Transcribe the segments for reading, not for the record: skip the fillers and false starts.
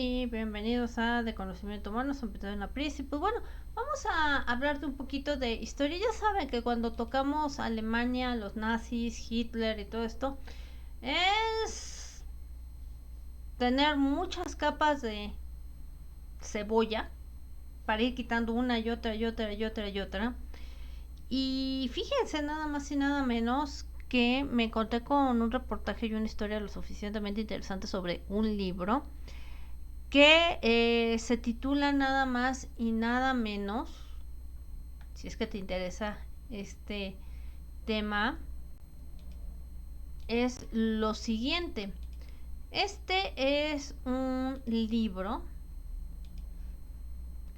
y bienvenidos a De Conocimiento Humano, San Pedro de la Pris. Y pues bueno, vamos a hablar de un poquito de historia. Ya saben que cuando tocamos Alemania, los nazis, Hitler y todo esto, es tener muchas capas de cebolla para ir quitando una y otra y otra y otra y otra. Y fíjense nada más y nada menos que me encontré con un reportaje y una historia lo suficientemente interesante sobre un libro que se titula nada más y nada menos, si es que te interesa este tema, es lo siguiente. Este es un libro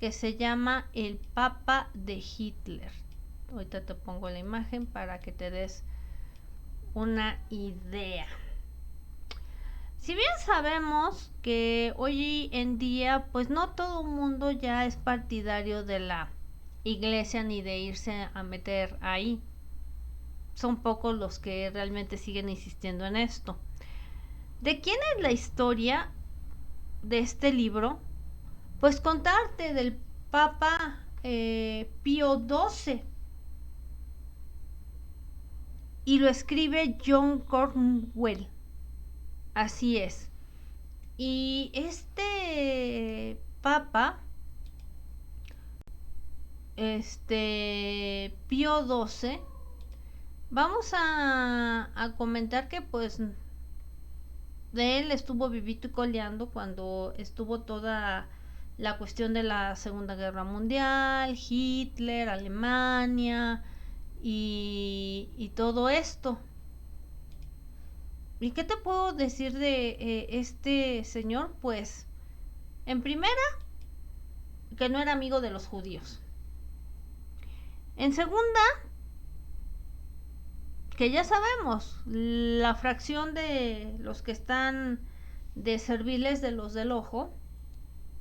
que se llama El Papa de Hitler. Ahorita te pongo la imagen para que te des una idea. Si bien sabemos que hoy en día pues no todo el mundo ya es partidario de la iglesia ni de irse a meter ahí, son pocos los que realmente siguen insistiendo en esto. ¿De quién es la historia de este libro? Pues contarte del Papa Pío XII, y lo escribe John Cornwell. Así es. Y este papa, Pío XII, vamos a comentar que pues de él estuvo vivito y coleando cuando estuvo toda la cuestión de la Segunda Guerra Mundial, Hitler, Alemania y todo esto. ¿Y qué te puedo decir de este señor? Pues, en primera, que no era amigo de los judíos. En segunda, que ya sabemos, la fracción de los que están de serviles de los del ojo,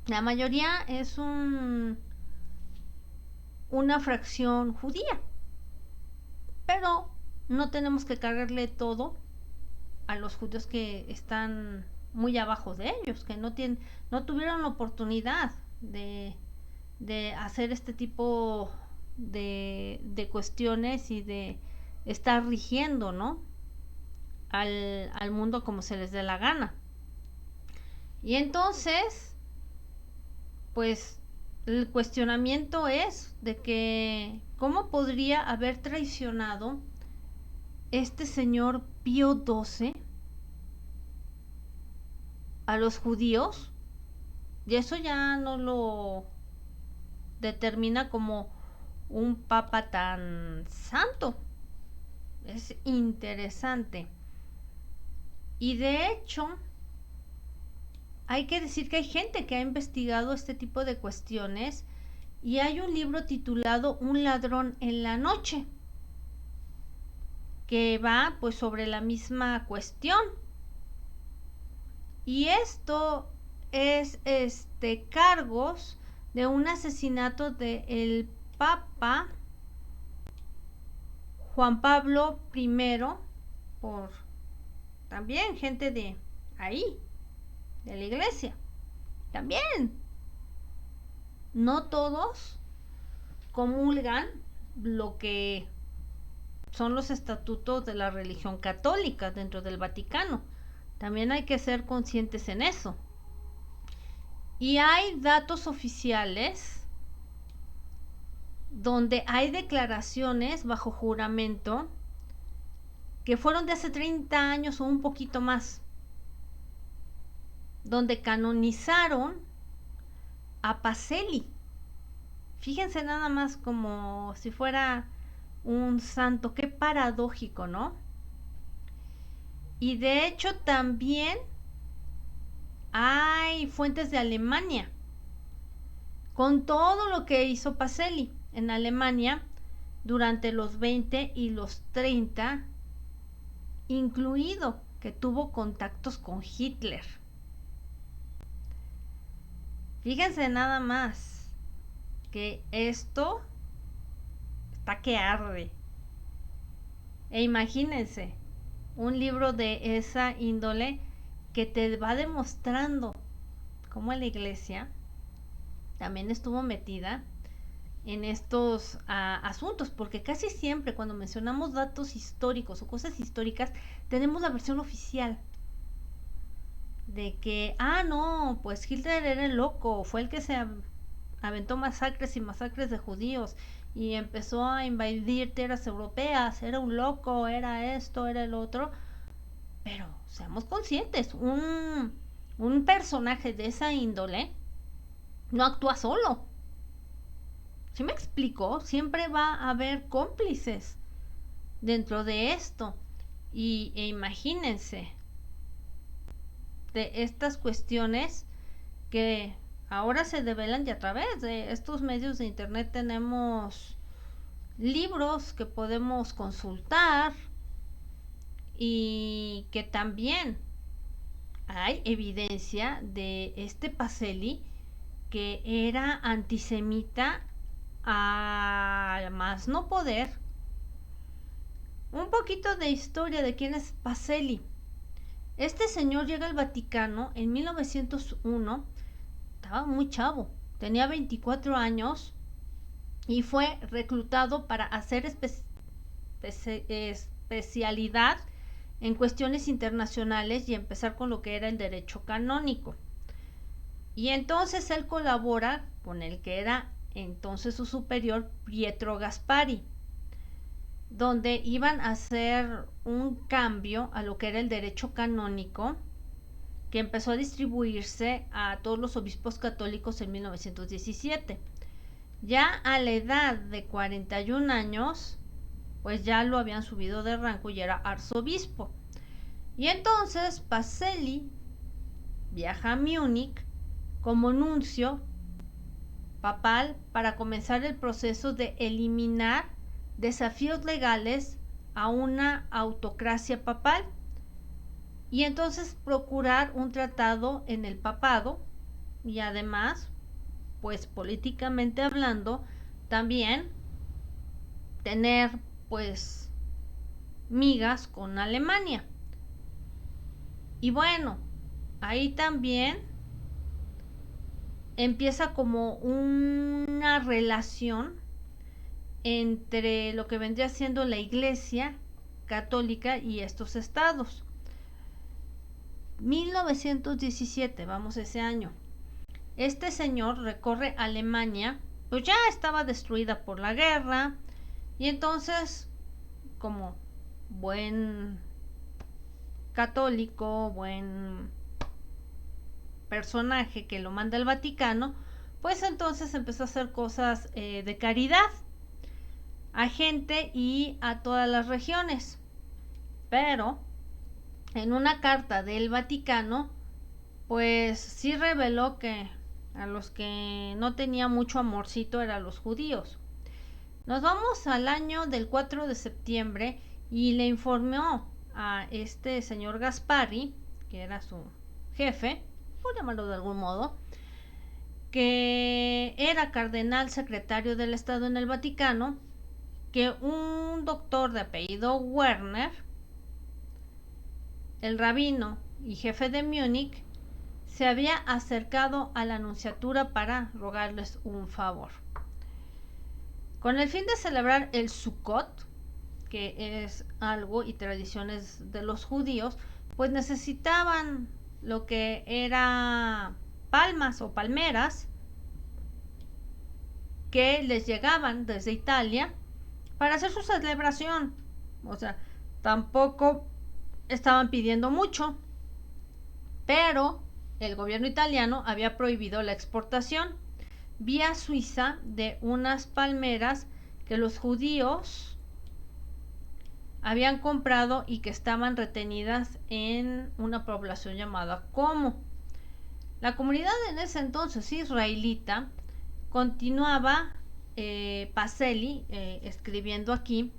la mayoría es una fracción judía. Pero no tenemos que cargarle todo a los judíos que están muy abajo de ellos, que no tuvieron la oportunidad de hacer este tipo de cuestiones y de estar rigiendo, ¿no? Al mundo como se les dé la gana. Y entonces, pues el cuestionamiento es de que cómo podría haber traicionado este señor Pío XII a los judíos, y eso ya no lo determina como un papa tan santo. Es interesante. Y de hecho, hay que decir que hay gente que ha investigado este tipo de cuestiones y hay un libro titulado Un ladrón en la noche que va pues sobre la misma cuestión. Y esto es cargos de un asesinato de el Papa Juan Pablo I por también gente de ahí, de la iglesia. También no todos comulgan lo que son los estatutos de la religión católica dentro del Vaticano. También hay que ser conscientes en eso. Y hay datos oficiales donde hay declaraciones bajo juramento que fueron de hace 30 años o un poquito más, donde canonizaron a Pacelli. Fíjense nada más, como si fuera un santo, qué paradójico, ¿no? Y de hecho también hay fuentes de Alemania con todo lo que hizo Pacelli en Alemania durante los 20 y los 30, incluido que tuvo contactos con Hitler. Fíjense nada más que esto está que arde. E imagínense un libro de esa índole que te va demostrando cómo la iglesia también estuvo metida en estos asuntos, porque casi siempre cuando mencionamos datos históricos o cosas históricas, tenemos la versión oficial de que, no, pues Hitler era el loco, fue el que se aventó masacres y masacres de judíos y empezó a invadir tierras europeas, era un loco, era esto, era el otro. Pero seamos conscientes, un personaje de esa índole no actúa solo. ¿Sí me explico? Siempre va a haber cómplices dentro de esto. E imagínense, de estas cuestiones que ahora se develan y a través de estos medios de internet tenemos libros que podemos consultar y que también hay evidencia de este Pacelli que era antisemita a más no poder. Un poquito de historia de quién es Pacelli. Este señor llega al Vaticano en 1901, estaba muy chavo, tenía 24 años y fue reclutado para hacer especialidad en cuestiones internacionales y empezar con lo que era el derecho canónico. Y entonces él colabora con el que era entonces su superior, Pietro Gasparri, donde iban a hacer un cambio a lo que era el derecho canónico, que empezó a distribuirse a todos los obispos católicos en 1917. Ya a la edad de 41 años, pues ya lo habían subido de rango y era arzobispo. Y entonces Pacelli viaja a Múnich como nuncio papal para comenzar el proceso de eliminar desafíos legales a una autocracia papal y entonces procurar un tratado en el papado y además, pues políticamente hablando, también tener pues migas con Alemania. Y bueno, ahí también empieza como una relación entre lo que vendría siendo la Iglesia católica y estos estados. 1917, vamos ese año. Este señor recorre Alemania, pues ya estaba destruida por la guerra, y entonces, como buen católico, buen personaje que lo manda el Vaticano, pues entonces empezó a hacer cosas de caridad a gente y a todas las regiones. Pero en una carta del Vaticano, pues sí reveló que a los que no tenía mucho amorcito eran los judíos. Nos vamos al año del 4 de septiembre y le informó a este señor Gasparri, que era su jefe, por llamarlo de algún modo, que era cardenal secretario del Estado en el Vaticano, que un doctor de apellido Werner, el rabino y jefe de Múnich, se había acercado a la nunciatura para rogarles un favor. Con el fin de celebrar el Sukkot, que es algo y tradiciones de los judíos, pues necesitaban lo que era palmas o palmeras que les llegaban desde Italia para hacer su celebración. O sea, tampoco estaban pidiendo mucho, pero el gobierno italiano había prohibido la exportación vía Suiza de unas palmeras que los judíos habían comprado y que estaban retenidas en una población llamada Como. La comunidad en ese entonces israelita continuaba Pacelli escribiendo aquí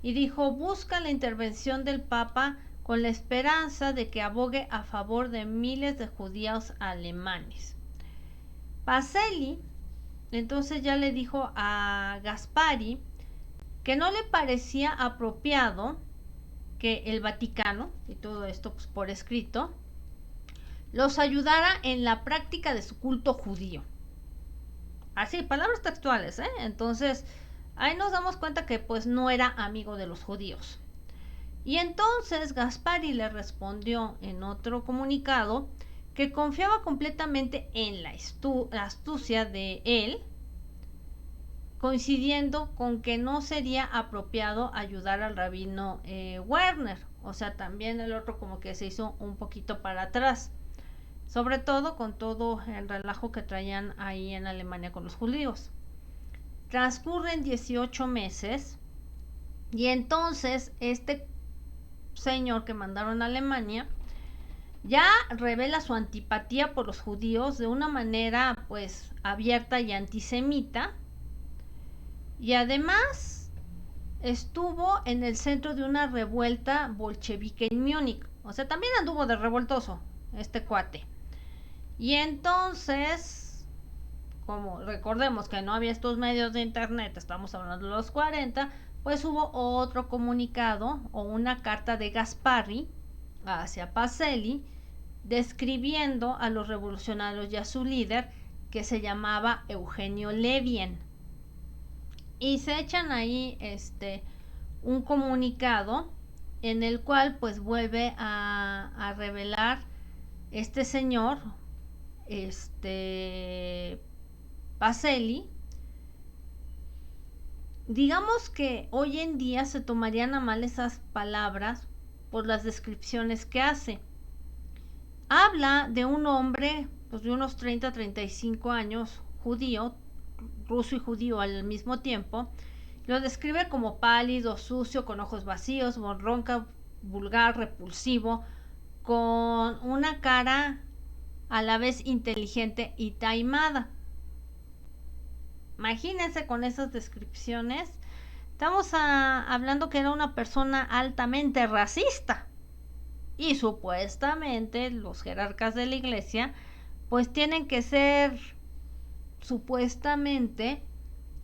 y dijo: busca la intervención del Papa con la esperanza de que abogue a favor de miles de judíos alemanes. Pacelli entonces ya le dijo a Gasparri que no le parecía apropiado que el Vaticano, y todo esto pues por escrito, los ayudara en la práctica de su culto judío. Así, palabras textuales, ¿eh? Entonces, ahí nos damos cuenta que pues no era amigo de los judíos. Y entonces Gaspari le respondió en otro comunicado que confiaba completamente en la astucia de él, coincidiendo con que no sería apropiado ayudar al rabino Werner. O sea, también el otro como que se hizo un poquito para atrás, sobre todo con todo el relajo que traían ahí en Alemania con los judíos. Transcurren 18 meses y entonces este señor que mandaron a Alemania ya revela su antipatía por los judíos de una manera pues abierta y antisemita, y además estuvo en el centro de una revuelta bolchevique en Múnich. O sea, también anduvo de revoltoso este cuate. Y entonces, como recordemos que no había estos medios de internet, estamos hablando de los 40, pues hubo otro comunicado o una carta de Gaspari hacia Pacelli describiendo a los revolucionarios y a su líder, que se llamaba Eugenio Levien. Y se echan ahí un comunicado en el cual pues vuelve a revelar este señor, Pacelli. Digamos que hoy en día se tomarían a mal esas palabras por las descripciones que hace. Habla de un hombre pues, de unos 30-35 años, judío, ruso y judío al mismo tiempo. Lo describe como pálido, sucio, con ojos vacíos, borronca, vulgar, repulsivo, con una cara a la vez inteligente y taimada. Imagínense con esas descripciones. Estamos hablando que era una persona altamente racista. Y supuestamente los jerarcas de la iglesia pues tienen que ser supuestamente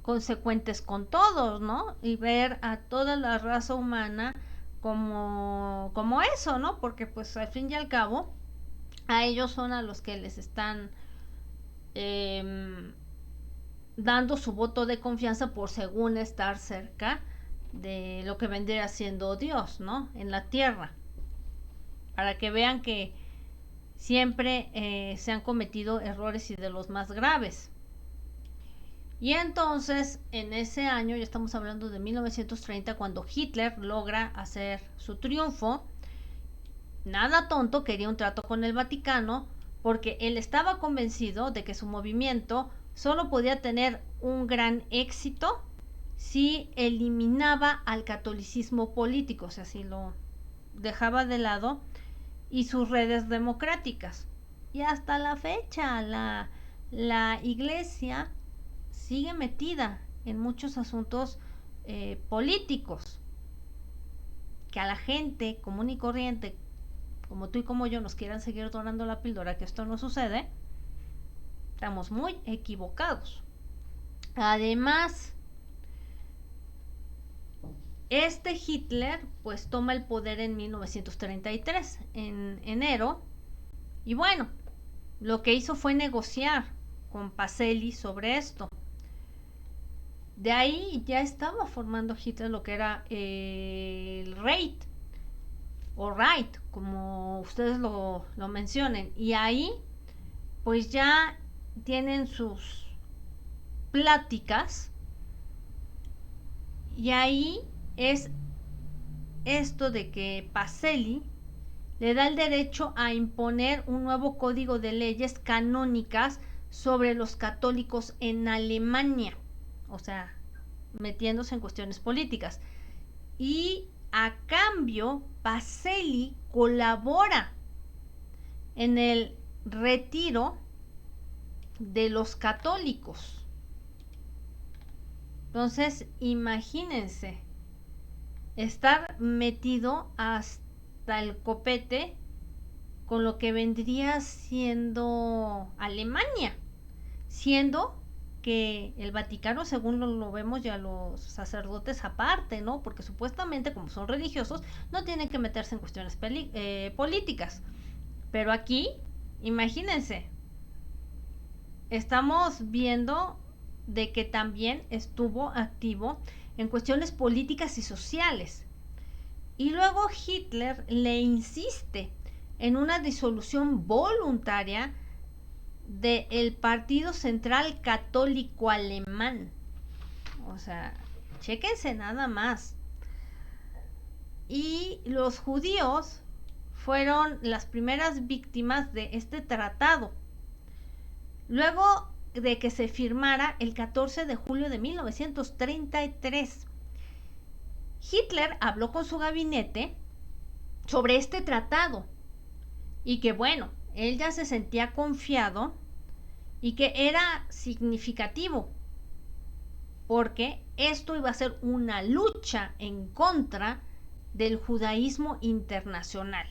consecuentes con todos, ¿no? Y ver a toda la raza humana como eso, ¿no? Porque pues al fin y al cabo a ellos son a los que les están dando su voto de confianza por según estar cerca de lo que vendría siendo Dios, ¿no? En la tierra. Para que vean que siempre se han cometido errores y de los más graves. Y entonces, en ese año, ya estamos hablando de 1930, cuando Hitler logra hacer su triunfo, nada tonto, quería un trato con el Vaticano, porque él estaba convencido de que su movimiento solo podía tener un gran éxito si eliminaba al catolicismo político, o sea, si lo dejaba de lado, y sus redes democráticas. Y hasta la fecha la iglesia sigue metida en muchos asuntos políticos que a la gente común y corriente como tú y como yo nos quieran seguir dorando la píldora que esto no sucede, estamos muy equivocados. Además, Hitler pues toma el poder en 1933, en enero, y bueno, lo que hizo fue negociar con Pacelli sobre esto. De ahí ya estaba formando Hitler lo que era el Reich, o Reich, como ustedes lo mencionen, y ahí pues ya tienen sus pláticas, y ahí es esto de que Pacelli le da el derecho a imponer un nuevo código de leyes canónicas sobre los católicos en Alemania, o sea, metiéndose en cuestiones políticas. Y a cambio, Pacelli colabora en el retiro de los católicos. Entonces, imagínense estar metido hasta el copete con lo que vendría siendo Alemania, siendo que el Vaticano, según lo vemos ya los sacerdotes aparte, ¿no? Porque supuestamente como son religiosos no tienen que meterse en cuestiones políticas, pero aquí Imagínense, estamos viendo de que también estuvo activo en cuestiones políticas y sociales. Y luego Hitler le insiste en una disolución voluntaria del Partido Central Católico Alemán. O sea, chéquense nada más. Y los judíos fueron las primeras víctimas de este tratado. Luego de que se firmara el 14 de julio de 1933, Hitler habló con su gabinete sobre este tratado y que bueno, él ya se sentía confiado y que era significativo porque esto iba a ser una lucha en contra del judaísmo internacional.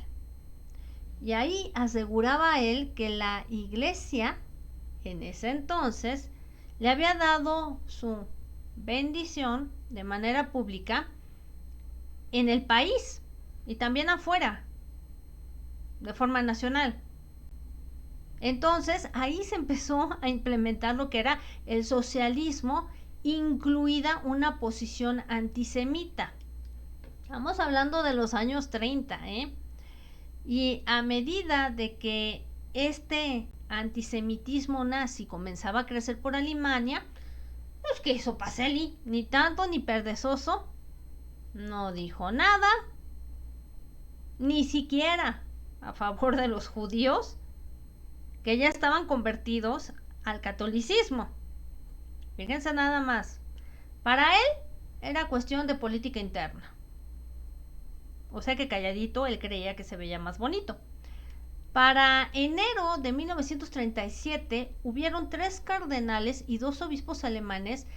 Y ahí aseguraba él que la iglesia en ese entonces le había dado su bendición de manera pública en el país y también afuera, de forma nacional. Entonces ahí se empezó a implementar lo que era el socialismo, incluida una posición antisemita. Estamos hablando de los años 30, ¿eh? Y a medida de que este antisemitismo nazi comenzaba a crecer por Alemania, pues ¿qué hizo Pacelli? Ni tanto ni perezoso. No dijo nada, ni siquiera a favor de los judíos que ya estaban convertidos al catolicismo. Fíjense nada más. Para él era cuestión de política interna. O sea que calladito él creía que se veía más bonito. Para enero de 1937 hubieron 3 cardenales y 2 obispos alemanes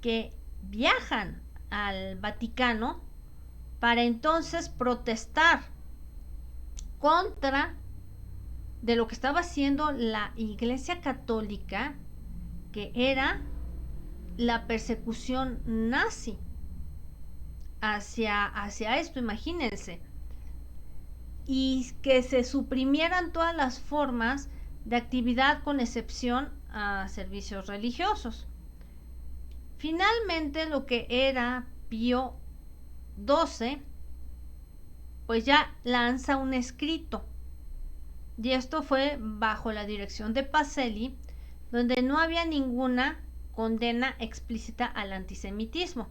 que viajan al Vaticano para entonces protestar contra de lo que estaba haciendo la Iglesia Católica, que era la persecución nazi hacia esto, imagínense, y que se suprimieran todas las formas de actividad con excepción a servicios religiosos. Finalmente, lo que era Pío XII, pues ya lanza un escrito, y esto fue bajo la dirección de Pacelli, donde no había ninguna condena explícita al antisemitismo.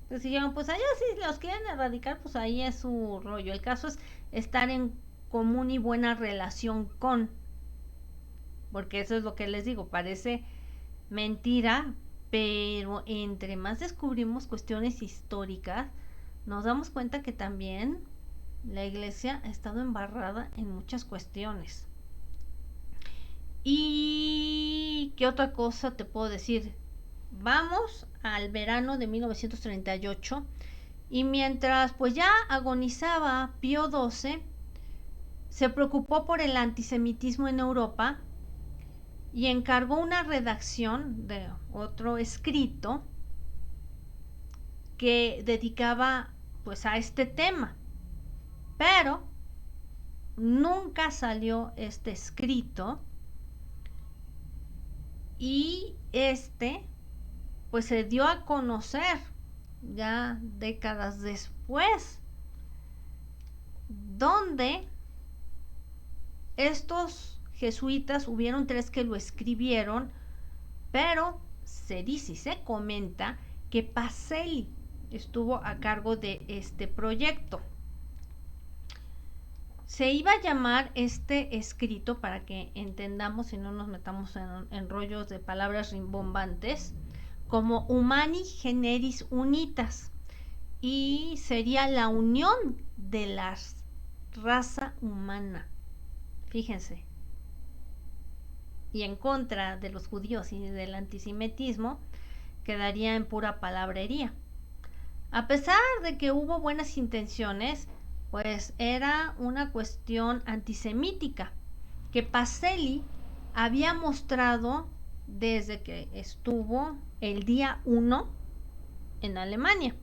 Entonces dijeron, pues allá si los quieren erradicar, pues ahí es su rollo. El caso es estar en común y buena relación con, porque eso es lo que les digo, parece mentira, pero entre más descubrimos cuestiones históricas, nos damos cuenta que también la iglesia ha estado embarrada en muchas cuestiones. ¿Y qué otra cosa te puedo decir? Vamos al verano de 1938 y mientras pues ya agonizaba Pío XII, se preocupó por el antisemitismo en Europa y encargó una redacción de otro escrito que dedicaba pues a este tema, pero nunca salió este escrito y pues se dio a conocer ya décadas después, donde estos jesuitas, hubieron 3 que lo escribieron, pero se dice y se comenta que Pacelli estuvo a cargo de este proyecto. Se iba a llamar este escrito, para que entendamos y no nos metamos en rollos de palabras rimbombantes, como Humani Generis Unitas, y sería la unión de la raza humana. Fíjense. Y en contra de los judíos y del antisemitismo, quedaría en pura palabrería. A pesar de que hubo buenas intenciones, pues era una cuestión antisemítica que Pacelli había mostrado desde que estuvo el día 1 en Alemania.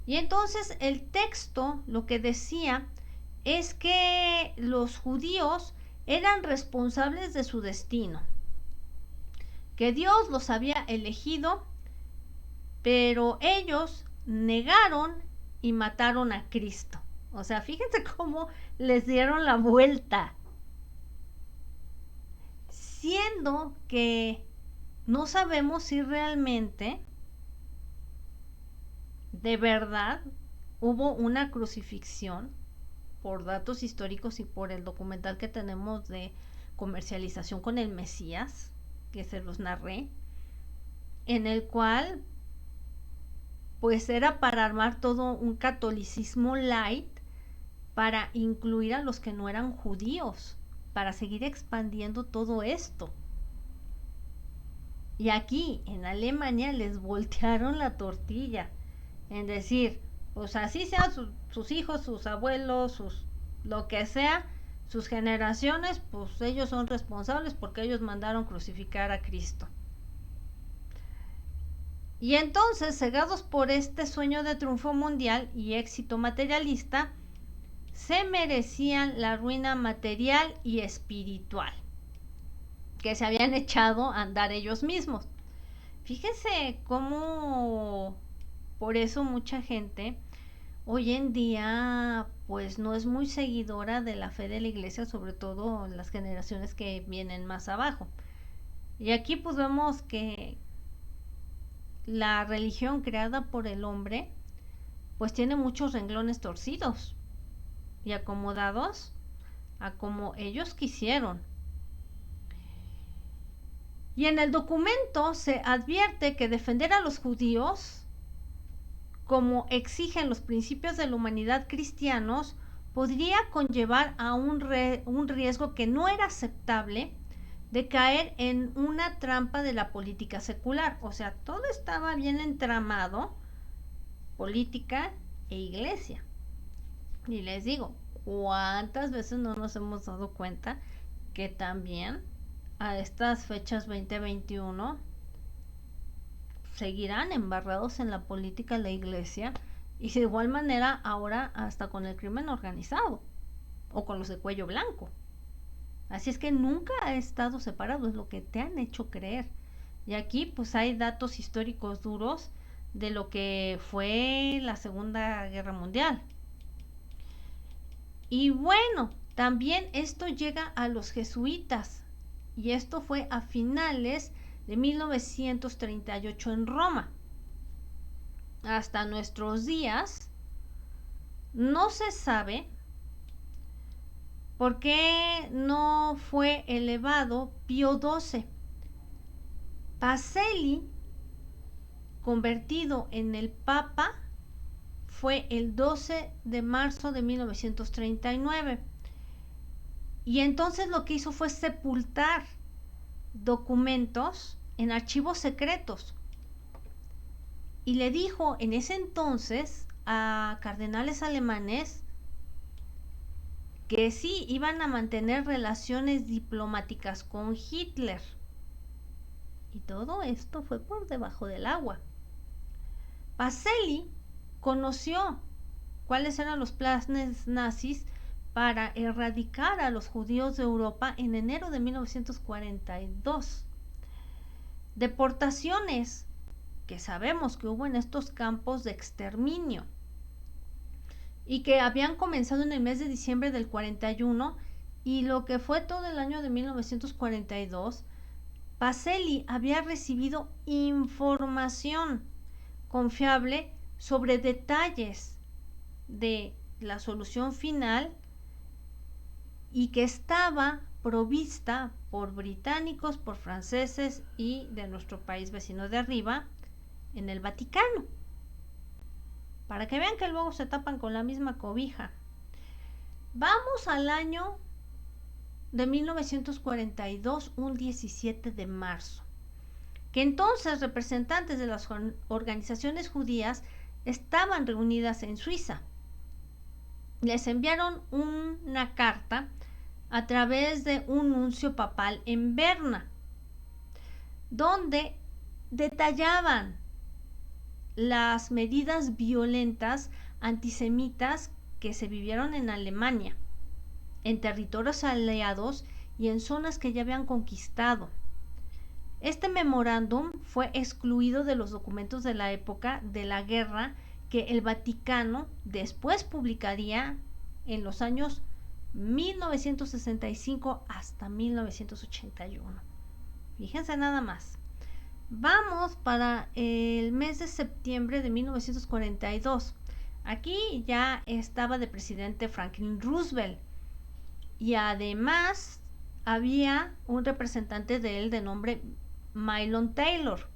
Y entonces el texto lo que decía es que los judíos eran responsables de su destino, que Dios los había elegido, pero ellos negaron y mataron a Cristo. O sea, fíjense cómo les dieron la vuelta, siendo que no sabemos si realmente, de verdad, hubo una crucifixión por datos históricos y por el documental que tenemos de comercialización con el Mesías, que se los narré, en el cual pues era para armar todo un catolicismo light para incluir a los que no eran judíos, para seguir expandiendo todo esto. Y aquí en Alemania les voltearon la tortilla en decir, pues así sean sus hijos, sus abuelos, lo que sea, sus generaciones, pues ellos son responsables porque ellos mandaron crucificar a Cristo. Y entonces, cegados por este sueño de triunfo mundial y éxito materialista, se merecían la ruina material y espiritual que se habían echado a andar ellos mismos. Fíjense cómo por eso mucha gente hoy en día pues no es muy seguidora de la fe de la iglesia, sobre todo las generaciones que vienen más abajo. Y aquí pues vemos que la religión creada por el hombre pues tiene muchos renglones torcidos y acomodados a como ellos quisieron. Y en el documento se advierte que defender a los judíos, como exigen los principios de la humanidad cristianos, podría conllevar a un riesgo que no era aceptable de caer en una trampa de la política secular. O sea, todo estaba bien entramado, política e iglesia. Y les digo, ¿cuántas veces no nos hemos dado cuenta que también a estas fechas 2021 seguirán embarrados en la política de la iglesia y de igual manera ahora hasta con el crimen organizado o con los de cuello blanco? Así es que nunca ha estado separado, es lo que te han hecho creer. Y aquí pues hay datos históricos duros de lo que fue la Segunda Guerra Mundial. Y bueno, también esto llega a los jesuitas, y esto fue a finales de 1938 en Roma. Hasta nuestros días no se sabe por qué no fue elevado Pío XII. Pacelli, convertido en el Papa, fue el 12 de marzo de 1939. Y entonces lo que hizo fue sepultar documentos en archivos secretos. Y le dijo en ese entonces a cardenales alemanes que sí iban a mantener relaciones diplomáticas con Hitler. Y todo esto fue por debajo del agua. Pacelli conoció cuáles eran los planes nazis para erradicar a los judíos de Europa en enero de 1942. Deportaciones que sabemos que hubo en estos campos de exterminio y que habían comenzado en el mes de diciembre del 41 y lo que fue todo el año de 1942, Pacelli había recibido información confiable sobre detalles de la solución final y que estaba provista por británicos, por franceses y de nuestro país vecino de arriba, en el Vaticano. Para que vean que luego se tapan con la misma cobija. Vamos al año de 1942, un 17 de marzo, que entonces representantes de las organizaciones judías estaban reunidas en Suiza. Les enviaron una carta a través de un nuncio papal en Berna, donde detallaban las medidas violentas antisemitas que se vivieron en Alemania, en territorios aliados y en zonas que ya habían conquistado. Este memorándum fue excluido de los documentos de la época de la guerra que el Vaticano después publicaría en los años 1965 hasta 1981. Fíjense nada más. Vamos para el mes de septiembre de 1942. Aquí ya estaba de presidente Franklin Roosevelt y además había un representante de él de nombre Mylon Taylor.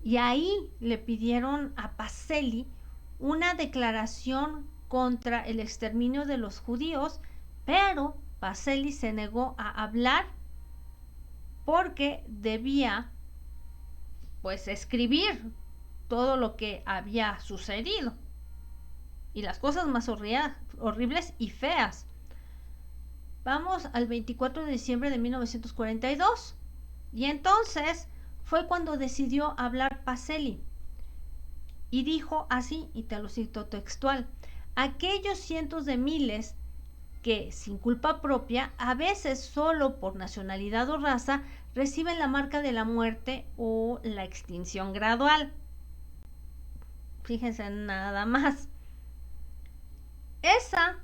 Y ahí le pidieron a Pacelli una declaración contra el exterminio de los judíos, pero Pacelli se negó a hablar porque debía pues escribir todo lo que había sucedido y las cosas más horribles y feas. Vamos al 24 de diciembre de 1942 y entonces fue cuando decidió hablar Pacelli y dijo así, y te lo cito textual: aquellos cientos de miles que, sin culpa propia, a veces solo por nacionalidad o raza, reciben la marca de la muerte o la extinción gradual. Fíjense nada más. Esa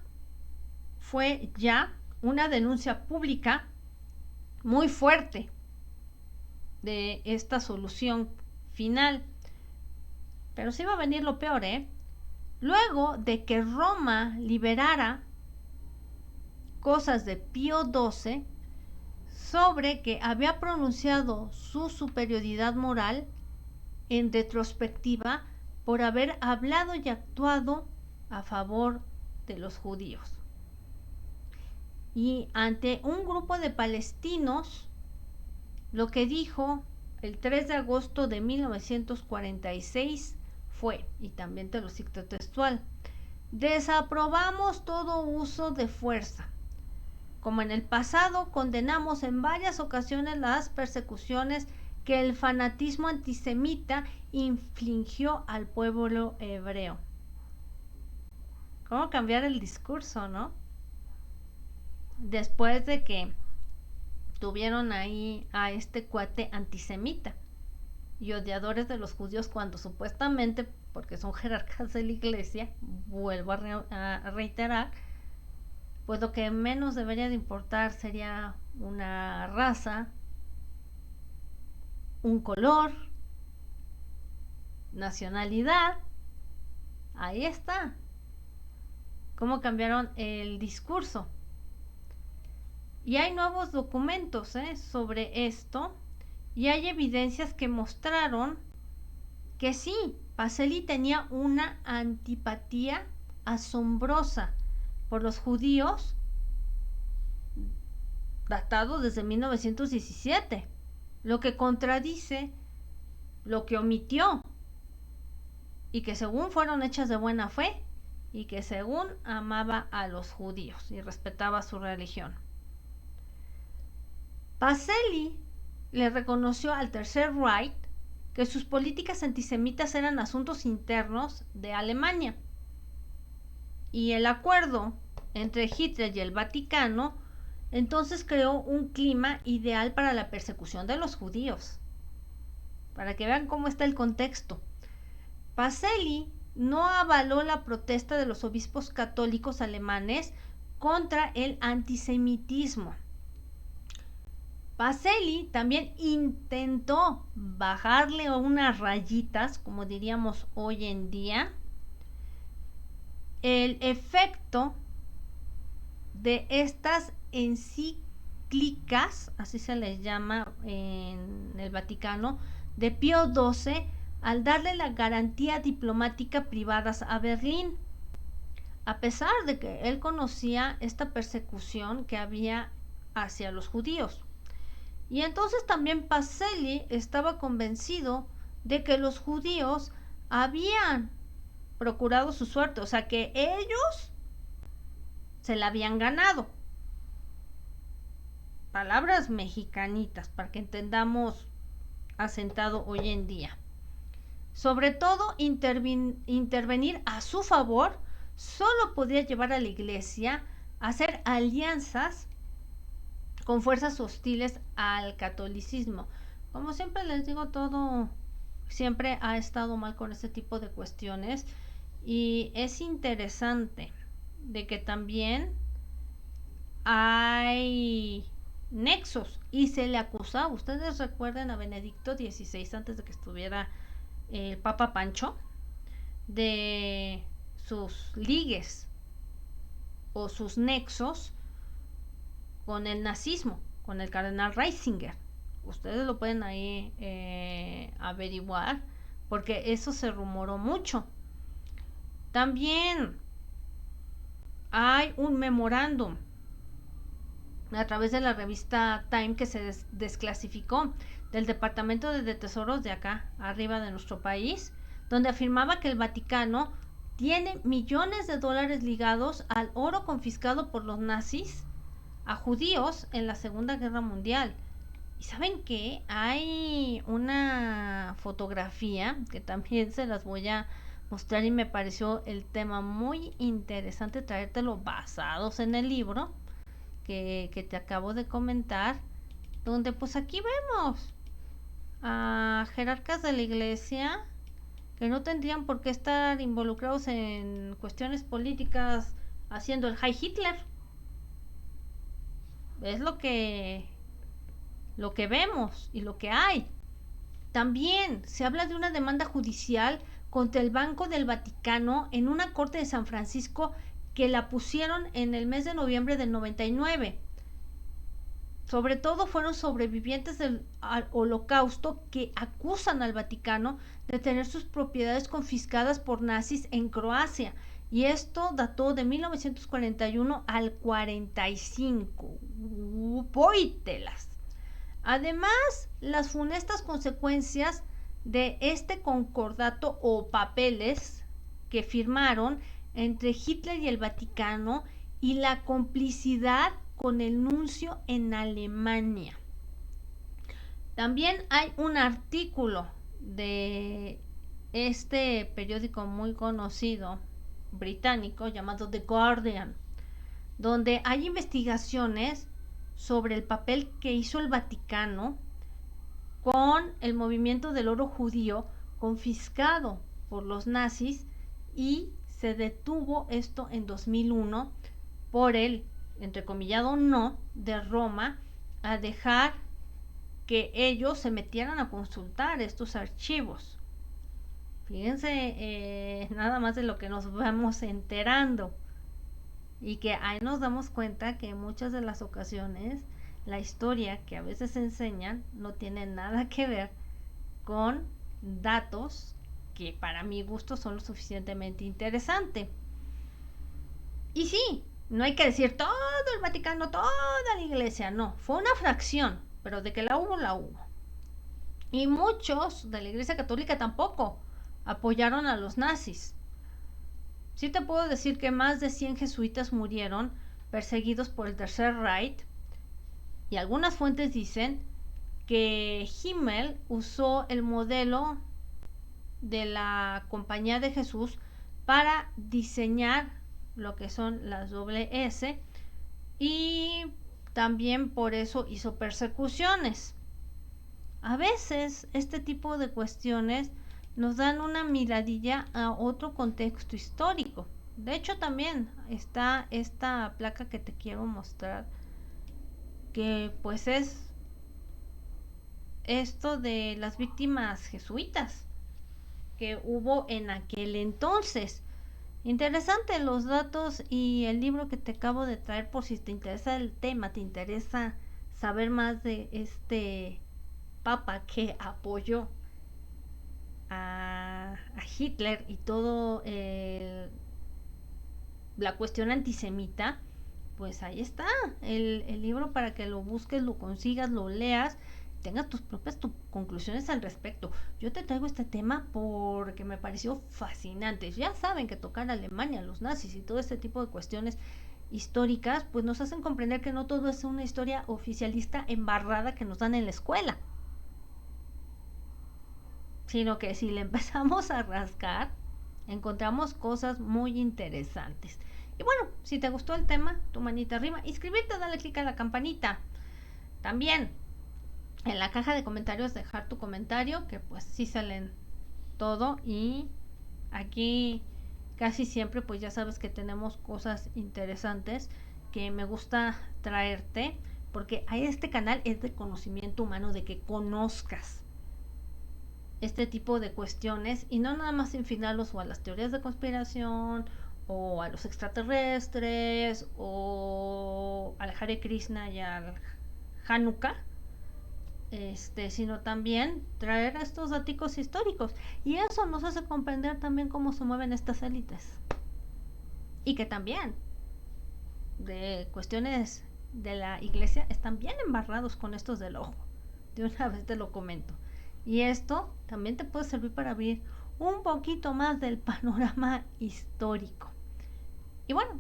fue ya una denuncia pública muy fuerte de esta solución final. Pero sí va a venir lo peor, ¿eh? Luego de que Roma liberara cosas de Pío XII sobre que había pronunciado su superioridad moral en retrospectiva por haber hablado y actuado a favor de los judíos. Y ante un grupo de palestinos, lo que dijo el 3 de agosto de 1946 fue, y también te lo cito textual: desaprobamos todo uso de fuerza. Como en el pasado, condenamos en varias ocasiones las persecuciones que el fanatismo antisemita infligió al pueblo hebreo. ¿Cómo cambiar el discurso, no? Después de que tuvieron ahí a este cuate antisemita y odiadores de los judíos, cuando supuestamente, porque son jerarcas de la iglesia, vuelvo a reiterar, pues lo que menos debería de importar sería una raza, un color, nacionalidad. Ahí está. Cómo cambiaron el discurso. Y hay nuevos documentos sobre esto, y hay evidencias que mostraron que sí, Pacelli tenía una antipatía asombrosa por los judíos, datado desde 1917, lo que contradice lo que omitió, y que según fueron hechas de buena fe, y que según amaba a los judíos y respetaba su religión. Pacelli le reconoció al Tercer Reich que sus políticas antisemitas eran asuntos internos de Alemania, y el acuerdo entre Hitler y el Vaticano entonces creó un clima ideal para la persecución de los judíos. Para que vean cómo está el contexto. Pacelli no avaló la protesta de los obispos católicos alemanes contra el antisemitismo. Pacelli también intentó bajarle unas rayitas, como diríamos hoy en día, el efecto de estas encíclicas, así se les llama en el Vaticano, de Pío XII, al darle la garantía diplomática privadas a Berlín, a pesar de que él conocía esta persecución que había hacia los judíos. Y entonces también Pacelli estaba convencido de que los judíos habían procurado su suerte, o sea que ellos se la habían ganado. Palabras mexicanitas para que entendamos asentado hoy en día. Sobre todo, intervenir a su favor solo podía llevar a la iglesia a hacer alianzas con fuerzas hostiles al catolicismo. Como siempre les digo, todo siempre ha estado mal con este tipo de cuestiones, y es interesante de que también hay nexos y se le acusaba. Ustedes recuerdan a Benedicto XVI antes de que estuviera el Papa Pancho, de sus ligues o sus nexos con el nazismo, con el cardenal Ratzinger. Ustedes lo pueden ahí averiguar, porque eso se rumoró mucho. También hay un memorándum a través de la revista Time que se desclasificó del Departamento de Tesoros de acá, arriba de nuestro país, donde afirmaba que el Vaticano tiene millones de dólares ligados al oro confiscado por los nazis a judíos en la Segunda Guerra Mundial. ¿Y saben qué? Hay una fotografía que también se las voy a mostrar, y me pareció el tema muy interesante traértelo basados en el libro que te acabo de comentar, donde pues aquí vemos a jerarcas de la iglesia que no tendrían por qué estar involucrados en cuestiones políticas haciendo el Heil Hitler. Es lo que vemos y lo que hay. También se habla de una demanda judicial contra el Banco del Vaticano en una corte de San Francisco que la pusieron en el mes de noviembre del 99. Sobre todo fueron sobrevivientes del Holocausto que acusan al Vaticano de tener sus propiedades confiscadas por nazis en Croacia. Y esto dató de 1941 al 45. ¡Póytelas! Además, las funestas consecuencias de este concordato o papeles que firmaron entre Hitler y el Vaticano, y la complicidad con el nuncio en Alemania. También hay un artículo de este periódico muy conocido británico llamado The Guardian, donde hay investigaciones sobre el papel que hizo el Vaticano con el movimiento del oro judío confiscado por los nazis, y se detuvo esto en 2001 por el entrecomillado no de Roma a dejar que ellos se metieran a consultar estos archivos. Fíjense nada más de lo que nos vamos enterando, y que ahí nos damos cuenta que en muchas de las ocasiones la historia que a veces enseñan no tiene nada que ver con datos que para mi gusto son lo suficientemente interesantes. Y sí, no hay que decir todo el Vaticano, toda la iglesia, no, fue una fracción, pero de que la hubo, la hubo. Y muchos de la iglesia católica tampoco apoyaron a los nazis. Sí te puedo decir que más de 100 jesuitas murieron perseguidos por el Tercer Reich, y algunas fuentes dicen que Himmel usó el modelo de la Compañía de Jesús para diseñar lo que son las SS, y también por eso hizo persecuciones. A veces este tipo de cuestiones nos dan una miradilla a otro contexto histórico. De hecho, también está esta placa que te quiero mostrar, que pues es esto de las víctimas jesuitas que hubo en aquel entonces. Interesante los datos y el libro que te acabo de traer, por si te interesa el tema, te interesa saber más de este papa que apoyó a Hitler y todo la cuestión antisemita. Pues ahí está el libro para que lo busques, lo consigas, lo leas, tengas tus propias conclusiones al respecto. Yo te traigo este tema porque me pareció fascinante. Ya saben que tocar Alemania, los nazis y todo este tipo de cuestiones históricas pues nos hacen comprender que no todo es una historia oficialista embarrada que nos dan en la escuela, sino que si le empezamos a rascar encontramos cosas muy interesantes. Y bueno, si te gustó el tema, tu manita arriba, inscribirte, dale click a la campanita. También en la caja de comentarios dejar tu comentario, que pues sí salen todo, y aquí casi siempre pues ya sabes que tenemos cosas interesantes que me gusta traerte, porque a este canal es de conocimiento humano, de que conozcas este tipo de cuestiones y no nada más infinarlos o a las teorías de conspiración o a los extraterrestres o al Hare Krishna y al Hanukkah, sino también traer estos datos históricos. Y eso nos hace comprender también cómo se mueven estas élites. Y que también de cuestiones de la iglesia están bien embarrados con estos del ojo. De una vez te lo comento. Y esto también te puede servir para abrir un poquito más del panorama histórico. Y bueno,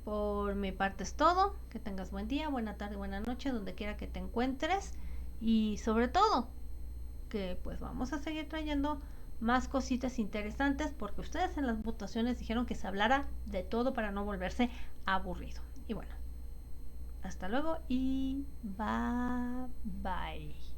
por mi parte es todo. Que tengas buen día, buena tarde, buena noche, donde quiera que te encuentres. Y sobre todo, que pues vamos a seguir trayendo más cositas interesantes, porque ustedes en las votaciones dijeron que se hablara de todo para no volverse aburrido. Y bueno, hasta luego y bye bye.